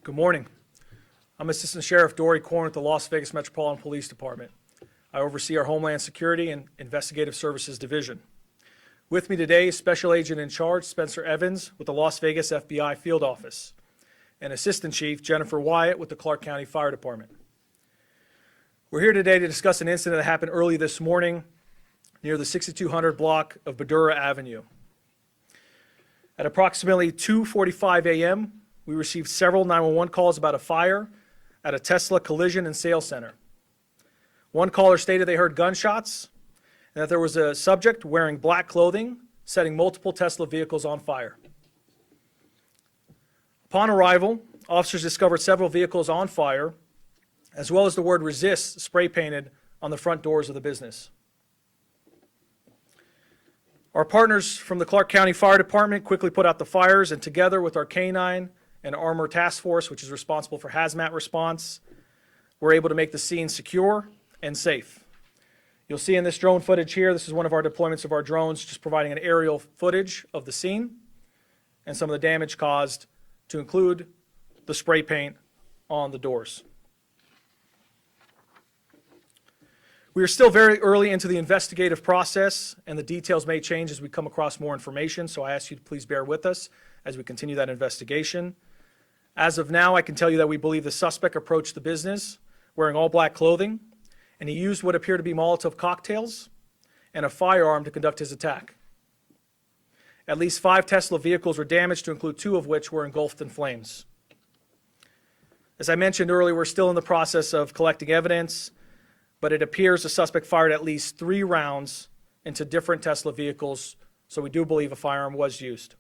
Good morning. I'm Assistant Sheriff Dori Koren with the Las Vegas Metropolitan Police Department. I oversee our Homeland Security and Investigative Services Division. With me today is Special Agent in Charge Spencer Evans with the Las Vegas FBI Field Office and Assistant Chief Jennifer Wyatt with the Clark County Fire Department. We're here today to discuss an incident that happened early this morning near the 6200 block of Badura Avenue. At approximately 2:45 a.m., we received several 911 calls about a fire at a Tesla collision and sales center. One caller stated they heard gunshots and that there was a subject wearing black clothing setting multiple Tesla vehicles on fire. Upon arrival, officers discovered several vehicles on fire, as well as the word "resist" spray painted on the front doors of the business. Our partners from the Clark County Fire Department quickly put out the fires, and together with our K-9 and Armor Task Force, which is responsible for hazmat response, we're able to make the scene secure and safe. You'll see in this drone footage here, this is one of our deployments of our drones, just providing an aerial footage of the scene and some of the damage caused, to include the spray paint on the doors. We are still very early into the investigative process, and the details may change as we come across more information, so I ask you to please bear with us as we continue that investigation. As of now, I can tell you that we believe the suspect approached the business wearing all black clothing, and he used what appear to be Molotov cocktails and a firearm to conduct his attack. At least 5 Tesla vehicles were damaged, to include 2 of which were engulfed in flames. As I mentioned earlier, we're still in the process of collecting evidence, but it appears the suspect fired at least 3 rounds into different Tesla vehicles, so we do believe a firearm was used.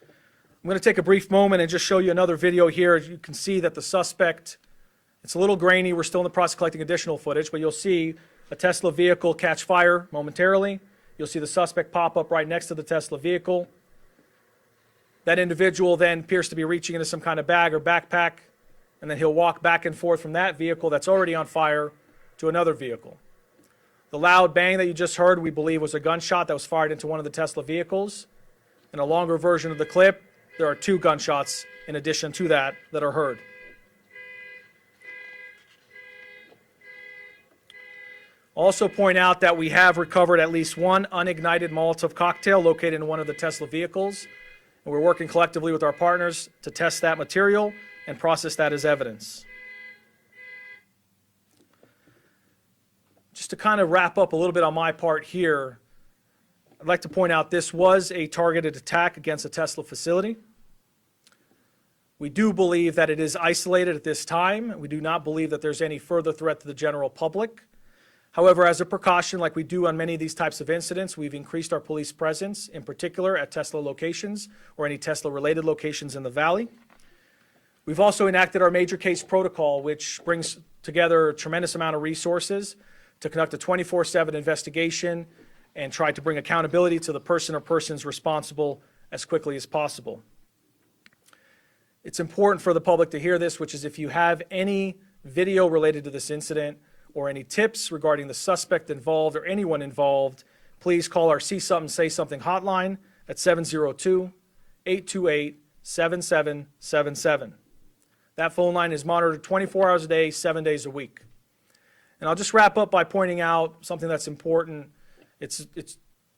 I'm going to take a brief moment and just show you another video here. You can see that the suspect, it's a little grainy. We're still in the process of collecting additional footage, but you'll see a Tesla vehicle catch fire momentarily. You'll see the suspect pop up right next to the Tesla vehicle. That individual then appears to be reaching into some kind of bag or backpack, and then he'll walk back and forth from that vehicle that's already on fire to another vehicle. The loud bang that you just heard, we believe, was a gunshot that was fired into one of the Tesla vehicles. In a longer version of the clip, there are 2 gunshots in addition to that are heard. Also point out that we have recovered at least 1 unignited Molotov cocktail located in one of the Tesla vehicles, and we're working collectively with our partners to test that material and process that as evidence. Just to kind of wrap up a little bit on my part here, I'd like to point out this was a targeted attack against a Tesla facility. We do believe that it is isolated at this time. We do not believe that there's any further threat to the general public. However, as a precaution, like we do on many of these types of incidents, we've increased our police presence, in particular at Tesla locations or any Tesla-related locations in the valley. We've also enacted our major case protocol, which brings together a tremendous amount of resources to conduct a 24/7 investigation and try to bring accountability to the person or persons responsible as quickly as possible. It's important for the public to hear this, which is if you have any video related to this incident or any tips regarding the suspect involved or anyone involved, please call our See Something, Say Something hotline at 702-828-7777. That phone line is monitored 24 hours a day, 7 days a week. And I'll just wrap up by pointing out something that's important. It's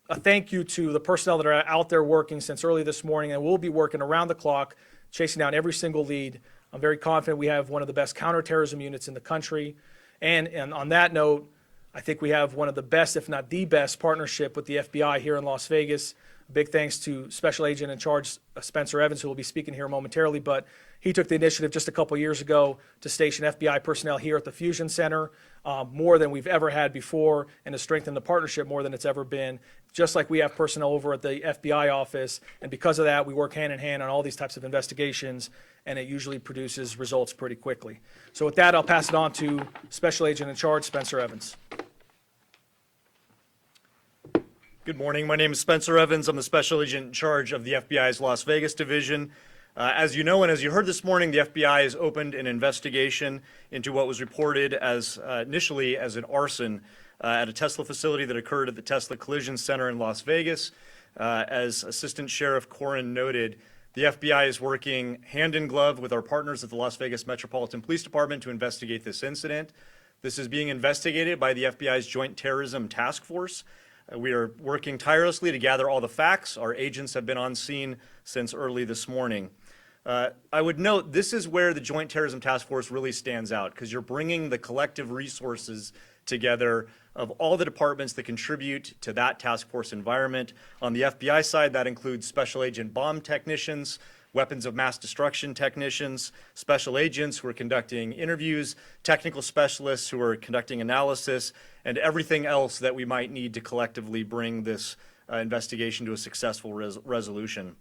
a thank you to the personnel that are out there working since early this morning, and we'll be working around the clock, chasing down every single lead. I'm very confident we have one of the best counterterrorism units in the country. And on that note, I think we have one of the best, if not the best, partnership with the FBI here in Las Vegas. Big thanks to Special Agent in Charge Spencer Evans, who will be speaking here momentarily, but he took the initiative just a couple years ago to station FBI personnel here at the Fusion Center, more than we've ever had before, and to strengthen the partnership more than it's ever been, just like we have personnel over at the FBI office. And because of that, we work hand in hand on all these types of investigations, and it usually produces results pretty quickly. So with that, I'll pass it on to Special Agent in Charge Spencer Evans. Good morning. My name is Spencer Evans. I'm the Special Agent in charge of the FBI's Las Vegas Division. As you know, and as you heard this morning, the FBI has opened an investigation into what was reported as initially as an arson at a Tesla facility that occurred at the Tesla Collision Center in Las Vegas. As Assistant Sheriff Koren noted, The FBI is working hand in glove with our partners at the Las Vegas Metropolitan Police Department to investigate this incident. This is being investigated by the FBI's Joint Terrorism Task Force. We are working tirelessly to gather all the facts. Our agents have been on scene since early this morning. I would note this is where the Joint Terrorism Task Force really stands out, because you're bringing the collective resources together of all the departments that contribute to that task force environment. On the FBI side, that includes special agent bomb technicians, weapons of mass destruction technicians, special agents who are conducting interviews, technical specialists who are conducting analysis, and everything else that we might need to collectively bring this investigation to a successful resolution.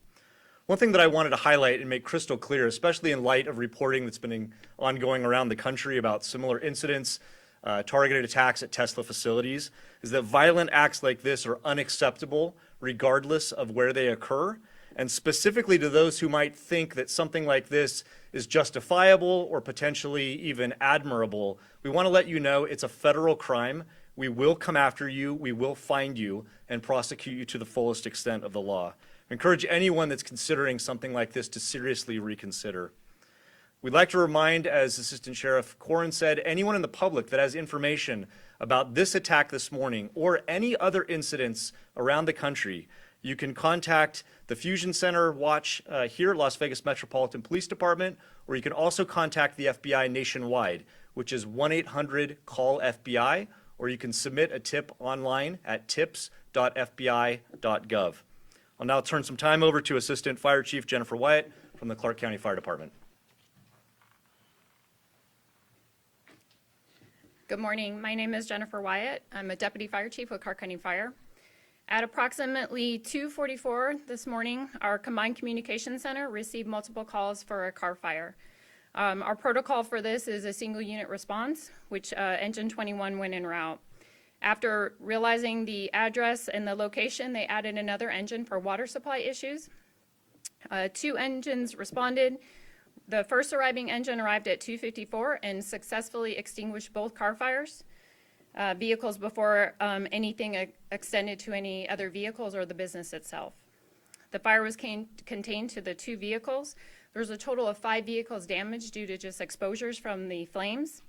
One thing that I wanted to highlight and make crystal clear, especially in light of reporting that's been ongoing around the country about similar incidents, targeted attacks at Tesla facilities, is that violent acts like this are unacceptable regardless of where they occur. And specifically to those who might think that something like this is justifiable or potentially even admirable, we want to let you know it's a federal crime. We will come after you, we will find you, and prosecute you to the fullest extent of the law. I encourage anyone that's considering something like this to seriously reconsider. We'd like to remind, as Assistant Sheriff Koren said, anyone in the public that has information about this attack this morning or any other incidents around the country, you can contact the Fusion Center Watch here at Las Vegas Metropolitan Police Department, or you can also contact the FBI nationwide, which is 1-800-CALL-FBI, or you can submit a tip online at tips.fbi.gov. I'll now turn some time over to Assistant Fire Chief Jennifer Wyatt from the Clark County Fire Department. Good morning. My name is Jennifer Wyatt. I'm a Deputy Fire Chief with Clark County Fire. At approximately 2:44 this morning, our Combined Communications Center received multiple calls for a car fire. Our protocol for this is a single unit response, which engine 21 went en route. After realizing the address and the location, they added another engine for water supply issues. 2 engines responded. The first arriving engine arrived at 2:54 and successfully extinguished both car fires. Vehicles before anything extended to any other vehicles or the business itself. The fire was contained to the 2 vehicles. There was a total of 5 vehicles damaged due to just exposures from the flames.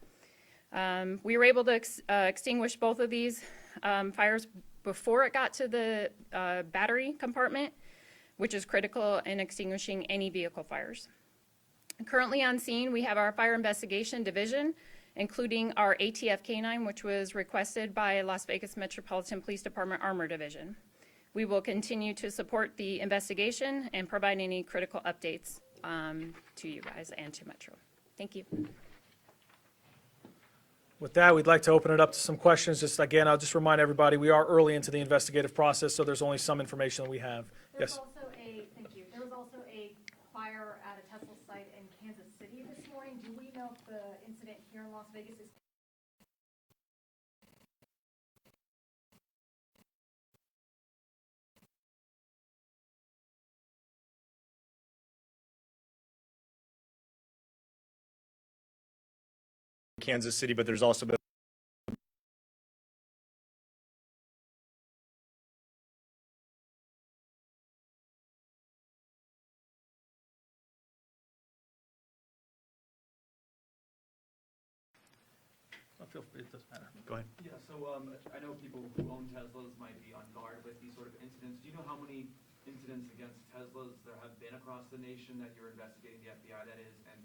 We were able to extinguish both of these fires before it got to the battery compartment, which is critical in extinguishing any vehicle fires. Currently on scene, we have our Fire Investigation Division, including our ATF K-9, which was requested by Las Vegas Metropolitan Police Department Armor Division. We will continue to support the investigation and provide any critical updates to you guys and to Metro. Thank you. With that, we'd like to open it up to some questions. Just again, I'll just remind everybody, we are early into the investigative process, so there's only some information that we have. Yes? Thank you. There was also a fire at a Tesla site in Kansas City this morning. Do we know if the incident here in Las Vegas is Kansas City, but there's also been It doesn't matter. Go ahead. Yeah, so I know people who own Teslas might be on guard with these sort of incidents. Do you know how many incidents against Teslas there have been across the nation that you're investigating, the FBI that is, and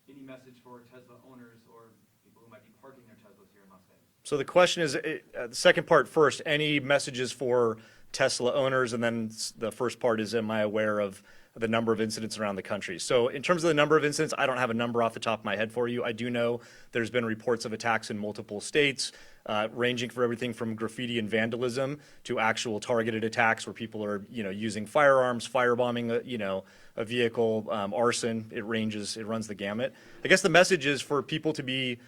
any message for Tesla owners or people who might be parking their Teslas here in Las Vegas? So the question is, the second part first, any messages for Tesla owners, and then the first part is, am I aware of the number of incidents around the country? So in terms of the number of incidents, I don't have a number off the top of my head for you. I do know there's been reports of attacks in multiple states, ranging for everything from graffiti and vandalism to actual targeted attacks where people are, using firearms, firebombing, a vehicle, arson. It runs the gamut. I guess the message is for people to be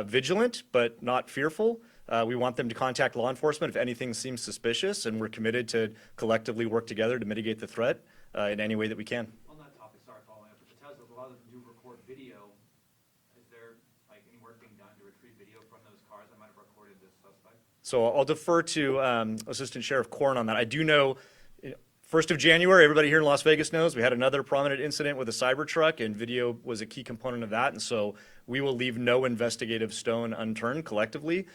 vigilant, but not fearful. We want them to contact law enforcement if anything seems suspicious, and we're committed to collectively work together to mitigate the threat in any way that we can. On that topic, sorry, following up with the Teslas, a lot of them do record video. Is there any work being done to retrieve video from those cars that might have recorded this suspect? So I'll defer to Assistant Sheriff Koren on that. I do know 1st of January, everybody here in Las Vegas knows we had another prominent incident with a Cybertruck, and video was a key component of that. And so we will leave no investigative stone unturned collectively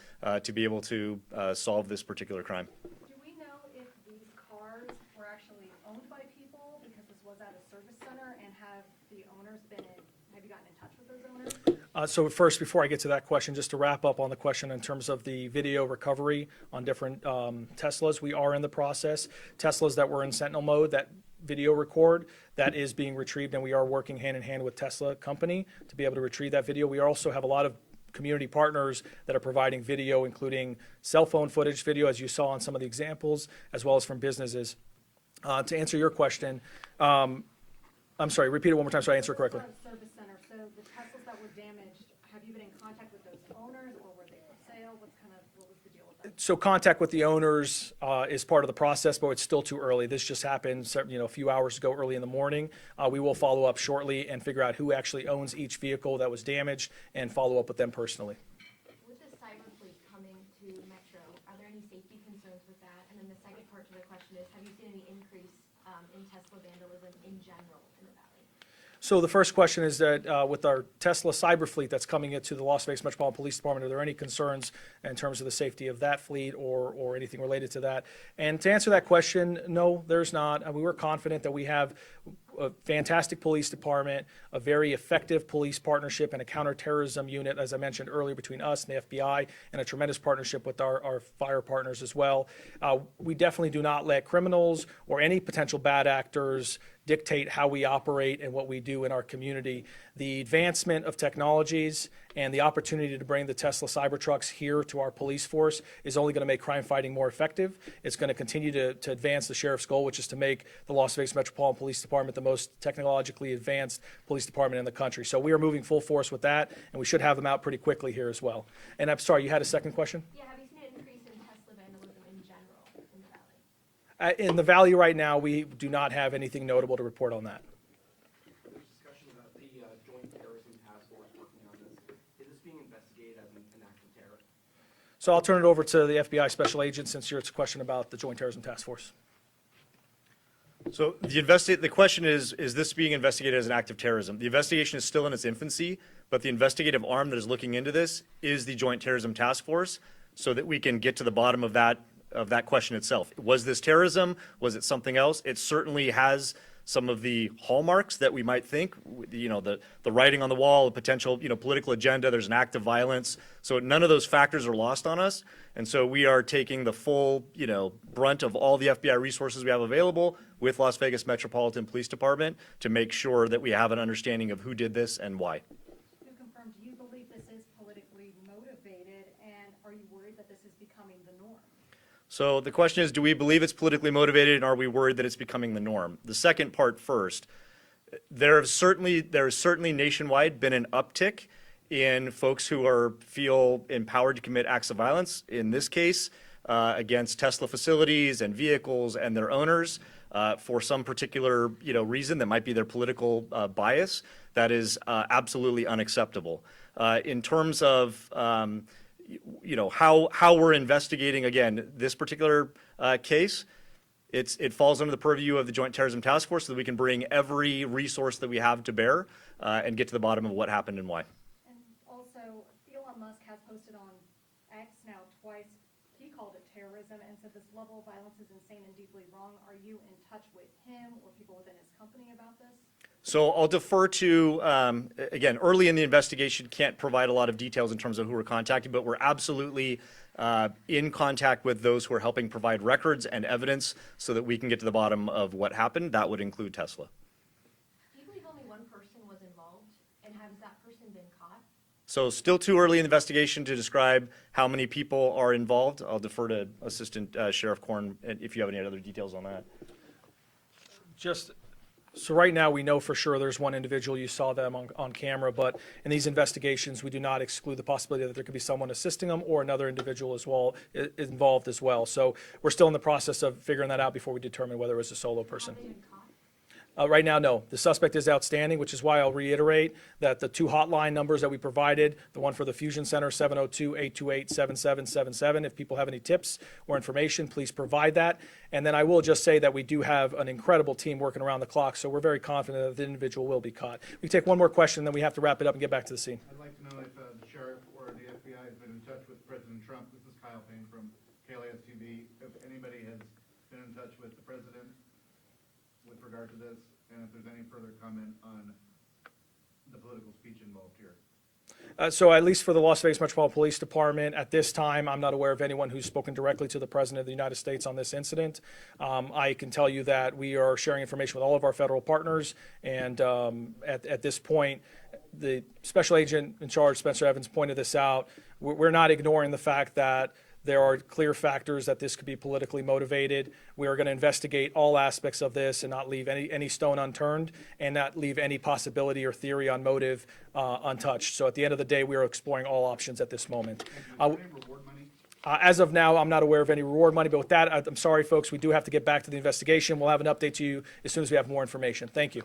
to be able to solve this particular crime. Do we know if these cars were actually owned by people, because this was at a service center, and have the owners have you gotten in touch with those owners? So first, before I get to that question, just to wrap up on the question in terms of the video recovery on different Teslas, we are in the process. Teslas that were in Sentinel mode, that video record, that is being retrieved, and we are working hand in hand with Tesla company to be able to retrieve that video. We also have a lot of community partners that are providing video, including cell phone footage video, as you saw on some of the examples, as well as from businesses. To answer your question, I'm sorry, repeat it one more time so I answer it correctly. Service center, so the Teslas that were damaged, have you been in contact with those owners, or were they for sale? What was the deal with that? So contact with the owners is part of the process, but it's still too early. This just happened, a few hours ago, early in the morning. We will follow up shortly and figure out who actually owns each vehicle that was damaged and follow up with them personally. With the cyber fleet coming to Metro, are there any safety concerns with that? And then the second part to the question is, have you seen any increase in Tesla vandalism in general in the valley? So the first question is that with our Tesla cyber fleet that's coming into the Las Vegas Metropolitan Police Department, are there any concerns in terms of the safety of that fleet or anything related to that? And to answer that question, no, there's not. We were confident that we have a fantastic police department, a very effective police partnership, and a counterterrorism unit, as I mentioned earlier, between us and the FBI, and a tremendous partnership with our fire partners as well. We definitely do not let criminals or any potential bad actors dictate how we operate and what we do in our community. The advancement of technologies and the opportunity to bring the Tesla Cybertrucks here to our police force is only going to make crime fighting more effective. It's going to continue to advance the sheriff's goal, which is to make the Las Vegas Metropolitan Police Department the most technologically advanced police department in the country. So we are moving full force with that, and we should have them out pretty quickly here as well. And I'm sorry, you had a second question? Yeah, have you seen an increase in Tesla vandalism in general in the valley? In the valley right now, we do not have anything notable to report on that. There's discussion about the Joint Terrorism Task Force working on this. Is this being investigated as an act of terror? So I'll turn it over to the FBI Special Agent since it's a question about the Joint Terrorism Task Force. So the question is this being investigated as an act of terrorism? The investigation is still in its infancy, but the investigative arm that is looking into this is the Joint Terrorism Task Force, so that we can get to the bottom of that question itself. Was this terrorism? Was it something else? It certainly has some of the hallmarks that we might think, the writing on the wall, a potential, political agenda, there's an act of violence. So none of those factors are lost on us. And so we are taking the full, brunt of all the FBI resources we have available with Las Vegas Metropolitan Police Department to make sure that we have an understanding of who did this and why. To confirm, do you believe this is politically motivated, and are you worried that this is becoming the norm? So the question is, do we believe it's politically motivated, and are we worried that it's becoming the norm? The second part first. There has certainly nationwide been an uptick in folks who feel empowered to commit acts of violence, in this case, against Tesla facilities and vehicles and their owners for some particular reason that might be their political bias. That is absolutely unacceptable. In terms of how we're investigating, again, this particular case, it falls under the purview of the Joint Terrorism Task Force so that we can bring every resource that we have to bear and get to the bottom of what happened and why. And also, Elon Musk has posted on X now twice, he called it terrorism and said this level of violence is insane and deeply wrong. Are you in touch with him or people within his company about this? So I'll defer to, again, early in the investigation, can't provide a lot of details in terms of who we're contacting, but we're absolutely in contact with those who are helping provide records and evidence so that we can get to the bottom of what happened. That would include Tesla. Do you believe only one person was involved, and has that person been caught? So still too early in the investigation to describe how many people are involved. I'll defer to Assistant Sheriff Koren if you have any other details on that. So right now, we know for sure there's one individual, you saw them on camera, but in these investigations, we do not exclude the possibility that there could be someone assisting them or another individual as well involved as well. So we're still in the process of figuring that out before we determine whether it was a solo person. Have they been Right now, no. The suspect is outstanding, which is why I'll reiterate that the 2 hotline numbers that we provided, the one for the Fusion Center, 702-828-7777. If people have any tips or information, please provide that. And then I will just say that we do have an incredible team working around the clock, so we're very confident that the individual will be caught. We take one more question, then we have to wrap it up and get back to the scene. I'd like to know if the sheriff or the FBI has been in touch with President Trump. This is Kyle Payne from KLAS TV. If anybody has been in touch with the president with regard to this, and if there's any further comment on the political speech involved here. So at least for the Las Vegas Metropolitan Police Department, at this time, I'm not aware of anyone who's spoken directly to the President of the United States on this incident. I can tell you that we are sharing information with all of our federal partners, and at this point, the Special Agent in charge, Spencer Evans, pointed this out. We're not ignoring the fact that there are clear factors that this could be politically motivated. We are going to investigate all aspects of this and not leave any stone unturned and not leave any possibility or theory on motive untouched. So at the end of the day, we are exploring all options at this moment. Is there any reward money? As of now, I'm not aware of any reward money, but with that, I'm sorry, folks, we do have to get back to the investigation. We'll have an update to you as soon as we have more information. Thank you.